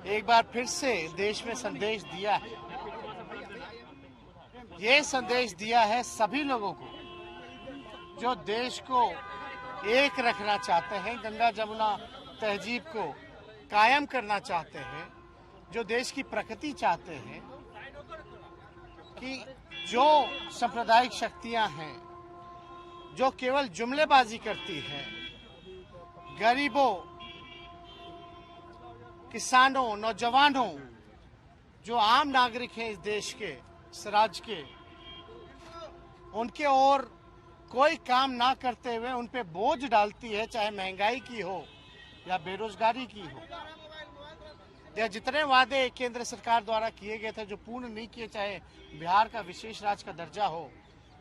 एक बार फिर से देश में संदेश दिया है। ये संदेश दिया है सभी लोगों को जो देश को एक रखना चाहते हैं, गंगा जमुना तहजीब को कायम करना चाहते हैं, जो देश की प्रगति चाहते हैं, कि जो सांप्रदायिक शक्तियां हैं जो केवल जुमलेबाजी करती हैं, गरीबों, किसानों, नौजवानों, जो आम नागरिक हैं इस देश के, इस राज्य के, उनके और कोई काम ना करते हुए उन पे बोझ डालती है, चाहे महंगाई की हो या बेरोजगारी की हो, या जितने वादे केंद्र सरकार द्वारा किए गए थे जो पूर्ण नहीं किए, चाहे बिहार का विशेष राज्य का दर्जा हो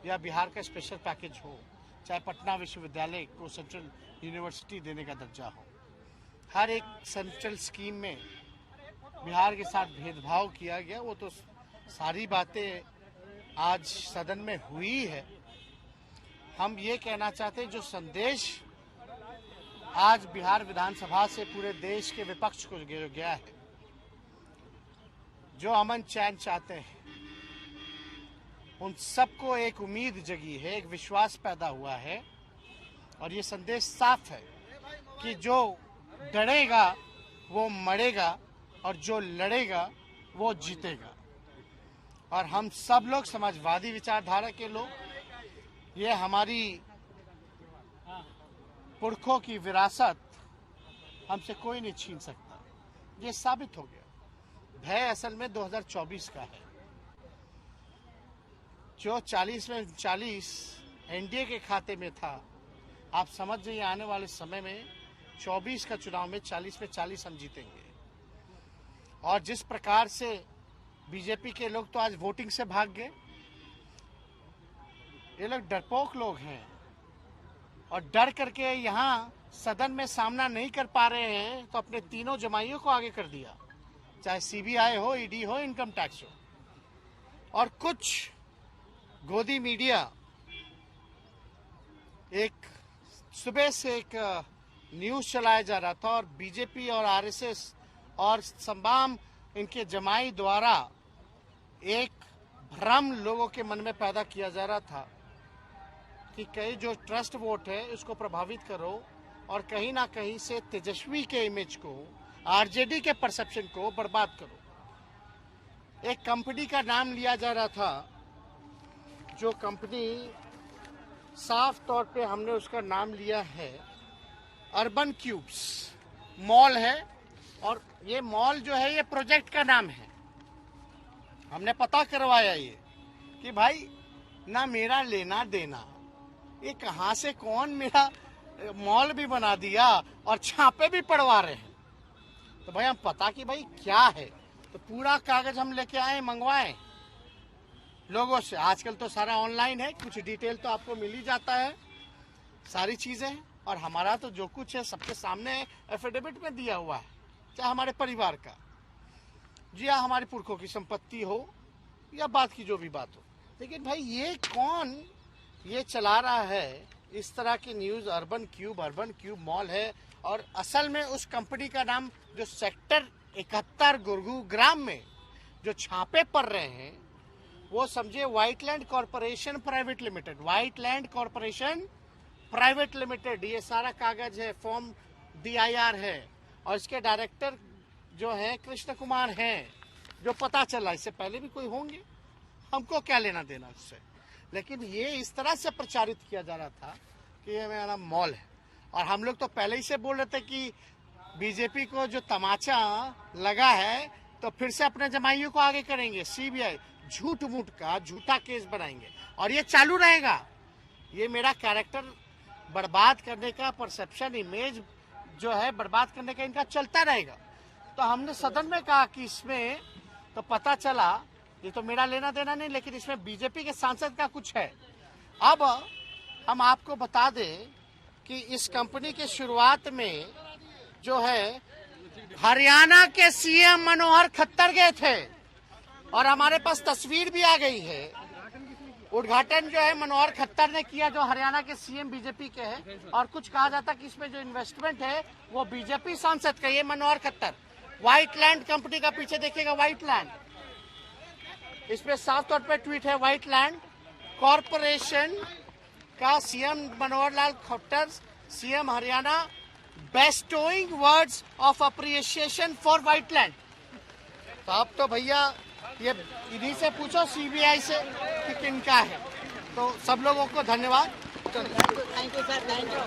या बिहार का स्पेशल पैकेज हो, चाहे पटना विश्वविद्यालय को सेंट्रल यूनिवर्सिटी देने का दर्जा हो, हर एक सेंट्रल स्कीम में बिहार के साथ भेदभाव किया गया। वो तो सारी बातें आज सदन में हुई है। हम ये कहना चाहते हैं जो संदेश आज बिहार विधानसभा से पूरे देश के विपक्ष को गया है, जो अमन चैन चाहते हैं, उन सबको एक उम्मीद जगी है, एक विश्वास पैदा हुआ है। और ये संदेश साफ है कि जो डरेगा वो मरेगा और जो लड़ेगा वो जीतेगा। और हम सब लोग समाजवादी विचारधारा के लोग, ये हमारी पुरखों की विरासत हमसे कोई नहीं छीन सकता। ये साबित हो गया। भय असल में 2024 का है। जो 40 में 40 एनडीए के खाते में था, आप समझ जाइए आने वाले समय में 24 का चुनाव में 40 में 40 हम जीतेंगे। और जिस प्रकार से बीजेपी के लोग तो आज वोटिंग से भाग गए, ये लोग डरपोक लोग हैं और डर करके यहाँ सदन में सामना नहीं कर पा रहे हैं, तो अपने तीनों जमाइयों को आगे कर दिया, चाहे सीबीआई हो, ईडी हो, इनकम टैक्स हो। और कुछ गोदी मीडिया, एक सुबह से एक न्यूज चलाया जा रहा था और बीजेपी और आरएसएस और तमाम इनके जमाई द्वारा एक भ्रम लोगों के मन में पैदा किया जा रहा था कि कहीं जो ट्रस्ट वोट है उसको प्रभावित करो और कहीं ना कहीं से तेजस्वी के इमेज को, आरजेडी के परसेप्शन को बर्बाद करो। एक कंपनी का नाम लिया जा रहा था, जो कंपनी साफ तौर पे हमने उसका नाम लिया है अर्बन क्यूब्स मॉल है। और ये मॉल जो है ये प्रोजेक्ट का नाम है। हमने पता करवाया ये कि भाई ना मेरा लेना देना, ये कहाँ से कौन मेरा मॉल भी बना दिया और छापे भी पड़वा रहे हैं। तो भाई हम पता कि भाई क्या है, तो पूरा कागज हम लेके आए, मंगवाए लोगों से। आजकल तो सारा ऑनलाइन है, कुछ डिटेल तो आपको मिल ही जाता है, सारी चीजें। और हमारा तो जो कुछ है सबके सामने एफिडेविट में दिया हुआ है, चाहे हमारे परिवार का, जी हाँ, हमारे पुरखों की संपत्ति हो या बात की जो भी बात हो। लेकिन भाई ये कौन ये चला रहा है इस तरह की न्यूज? अर्बन क्यूब मॉल है। और असल में उस कंपनी का नाम जो सेक्टर 71 गुरुग्राम में जो छापे पड़ रहे हैं, वो समझे Whiteland corporation private limited, Whiteland corporation private limited. ये सारा कागज है, फॉर्म DIR है और इसके डायरेक्टर जो है कृष्ण कुमार हैं, जो पता चला। इससे पहले भी कोई होंगे, हमको क्या लेना देना उससे। लेकिन ये इस तरह से प्रचारित किया जा रहा था कि ये मेरा नाम मॉल है। और हम लोग तो पहले ही से बोल रहे थे कि बीजेपी को जो तमाचा लगा है तो फिर से अपने जमाइयों को आगे करेंगे, सीबीआई झूठ मूठ का झूठा केस बनाएंगे और ये चालू रहेगा। ये मेरा कैरेक्टर बर्बाद करने का, परसेप्शन, इमेज जो है बर्बाद करने का इनका चलता रहेगा। तो हमने सदन में कहा कि इसमें तो पता चला, ये तो मेरा लेना देना नहीं, लेकिन इसमें बीजेपी के सांसद का कुछ है। अब हम आपको बता दें कि इस कंपनी के शुरुआत में जो है हरियाणा के सीएम मनोहर खट्टर गए थे और हमारे पास तस्वीर भी आ गई है। उद्घाटन जो है मनोहर खट्टर ने किया, जो हरियाणा के सीएम बीजेपी के हैं। और कुछ कहा जाता कि इसमें जो इन्वेस्टमेंट है वो बीजेपी सांसद का, ये मनोहर खट्टर व्हाइट लैंड कंपनी का पीछे देखिएगा, व्हाइट लैंड, इस पे साफ तौर पे ट्वीट है, व्हाइट लैंड कॉरपोरेशन का CM Manohar Lal Khattar, CM Haryana, bestowing words of appreciation for Whiteland. तो अब तो भैया ये इन्हीं से पूछो, सीबीआई से, कि किनका है। तो सब लोगों को धन्यवाद। Thank you sir, thank you.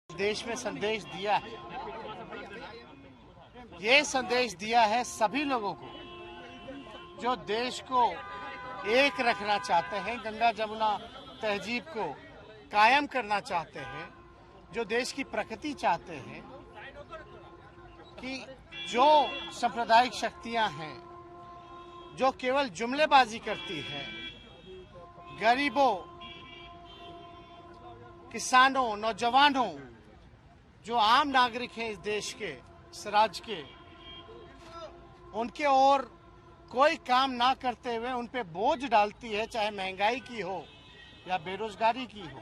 देश में संदेश दिया है, ये संदेश दिया है सभी लोगों को जो देश को एक रखना चाहते हैं, गंगा जमुना तहजीब को कायम करना चाहते हैं, जो देश की प्रगति चाहते हैं, कि जो सांप्रदायिक शक्तियां हैं जो केवल जुमलेबाजी करती है, गरीबों, किसानों, नौजवानों, जो आम नागरिक हैं इस देश के, इस राज्य के, उनके और कोई काम ना करते हुए उन पे बोझ डालती है, चाहे महंगाई की हो या बेरोजगारी की हो,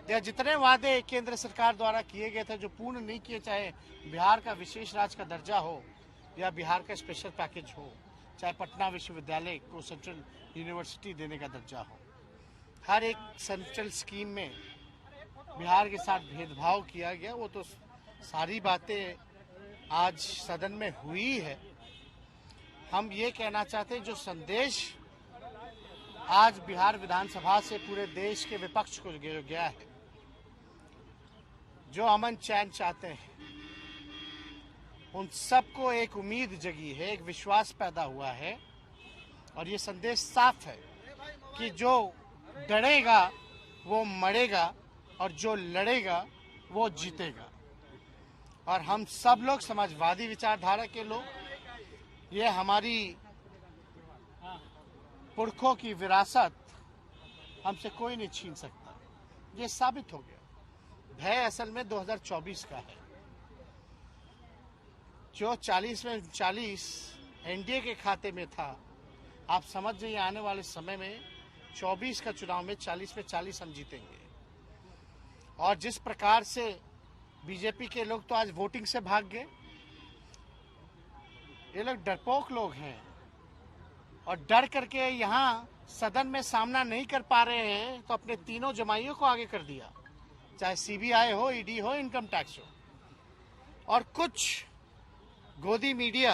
या जितने वादे केंद्र सरकार द्वारा किए गए थे जो पूर्ण नहीं किए, चाहे बिहार का विशेष राज्य का दर्जा हो या बिहार का स्पेशल पैकेज हो, चाहे पटना विश्वविद्यालय को सेंट्रल यूनिवर्सिटी देने का दर्जा हो, हर एक सेंट्रल स्कीम में बिहार के साथ भेदभाव किया गया। वो तो सारी बातें आज सदन में हुई है। हम ये कहना चाहते हैं, जो संदेश आज बिहार विधानसभा से पूरे देश के विपक्ष को गया है, जो अमन चैन चाहते हैं, उन सबको एक उम्मीद जगी है, एक विश्वास पैदा हुआ है, और ये संदेश साफ है कि जो डरेगा वो मरेगा और जो लड़ेगा वो जीतेगा। और हम सब लोग समाजवादी विचारधारा के लोग, ये हमारी पुरखों की विरासत हमसे कोई नहीं छीन सकता। ये साबित हो गया। भय असल में 2024 का है। जो 40 में 40 एनडीए के खाते में था, आप समझ जाइए आने वाले समय में 24 का चुनाव में 40 में 40 हम जीतेंगे। और जिस प्रकार से बीजेपी के लोग तो आज वोटिंग से भाग गए, ये लोग डरपोक लोग हैं और डर करके यहाँ सदन में सामना नहीं कर पा रहे हैं, तो अपने तीनों जमाइयों को आगे कर दिया, चाहे सीबीआई हो, ईडी हो, इनकम टैक्स हो। और कुछ गोदी मीडिया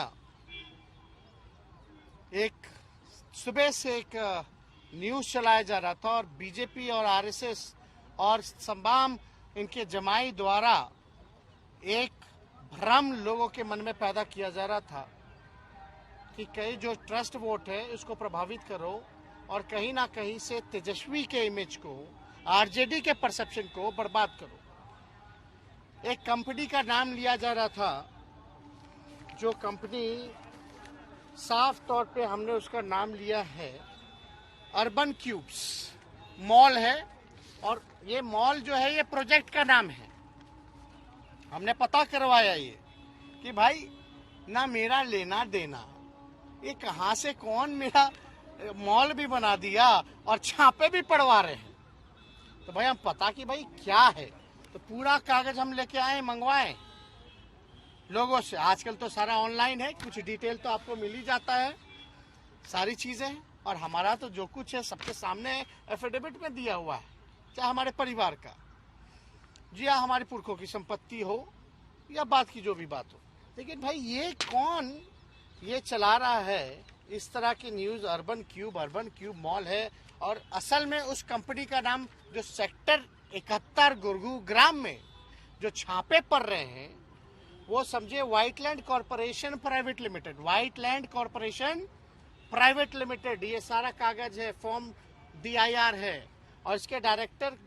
एक सुबह से एक न्यूज चलाया जा रहा था, और बीजेपी और आरएसएस और तमाम इनके जमाई द्वारा एक भ्रम लोगों के मन में पैदा किया जा रहा था कि कहीं जो ट्रस्ट वोट है उसको प्रभावित करो और कहीं ना कहीं से तेजस्वी के इमेज को, आरजेडी के परसेप्शन को बर्बाद करो। एक कंपनी का नाम लिया जा रहा था, जो कंपनी साफ तौर पे हमने उसका नाम लिया है अर्बन क्यूब्स मॉल है, और ये मॉल जो है ये प्रोजेक्ट का नाम है। हमने पता करवाया ये कि भाई ना मेरा लेना देना, ये कहाँ से कौन मेरा मॉल भी बना दिया और छापे भी पड़वा रहे हैं। तो भाई हम पता कि भाई क्या है, तो पूरा कागज हम लेके आए, मंगवाए लोगों से। आजकल तो सारा ऑनलाइन है, कुछ डिटेल तो आपको मिल ही जाता है, सारी चीजें। और हमारा तो जो कुछ है सबके सामने एफिडेविट में दिया हुआ है, चाहे हमारे परिवार का, जी हाँ, हमारे पुरखों की संपत्ति हो या बात की जो भी बात हो। लेकिन भाई ये कौन ये चला रहा है इस तरह की न्यूज? अर्बन क्यूब मॉल है, और असल में उस कंपनी का नाम जो सेक्टर 71 गुरुग्राम में जो छापे पड़ रहे हैं, वो समझे Whiteland corporation private limited, Whiteland corporation private limited. ये सारा कागज है, फॉर्म DIR है, और इसके डायरेक्टर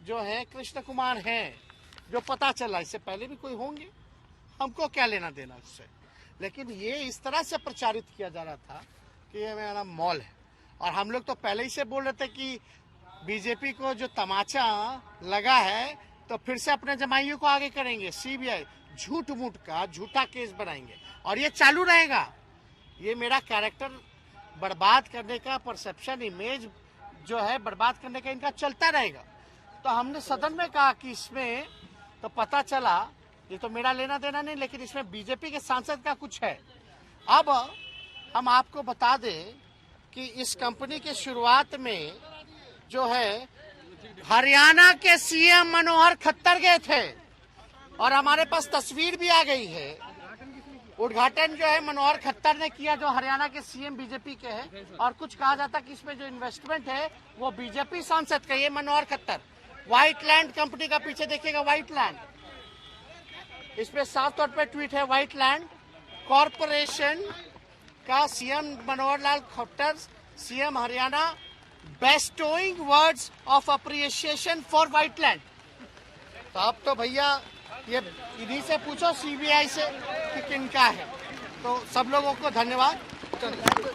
जो है कृष्ण कुमार हैं, जो पता चला। इससे पहले भी कोई होंगे, हमको क्या लेना देना उससे। लेकिन ये इस तरह से प्रचारित किया जा रहा था कि ये मेरा मॉल है, और हम लोग तो पहले ही से बोल रहे थे कि बीजेपी को जो तमाचा लगा है तो फिर से अपने जमाइयों को आगे करेंगे, सीबीआई झूठ मूठ का झूठा केस बनाएंगे, और ये चालू रहेगा। ये मेरा कैरेक्टर बर्बाद करने का, परसेप्शन, इमेज जो है बर्बाद करने का इनका चलता रहेगा। तो हमने सदन में कहा कि इसमें तो पता चला, ये तो मेरा लेना देना नहीं, लेकिन इसमें बीजेपी के सांसद का कुछ है। अब हम आपको बता दें कि इस कंपनी के शुरुआत में जो है हरियाणा के सीएम मनोहर खट्टर गए थे और हमारे पास तस्वीर भी आ गई है। उद्घाटन जो है मनोहर खट्टर ने किया, जो हरियाणा के सीएम बीजेपी के हैं, और कुछ कहा जाता कि इसमें जो इन्वेस्टमेंट है वो बीजेपी सांसद का, ये मनोहर खट्टर। व्हाइट लैंड कंपनी का पीछे देखिएगा, व्हाइट लैंड, इसमें साफ तौर पे ट्वीट है, व्हाइट लैंड कॉरपोरेशन का CM Manohar Lal Khattar, CM Haryana, bestowing words of appreciation for Whiteland. तो अब तो भैया ये इन्हीं से पूछो, सीबीआई से कि किनका है। तो सब लोगों को धन्यवाद।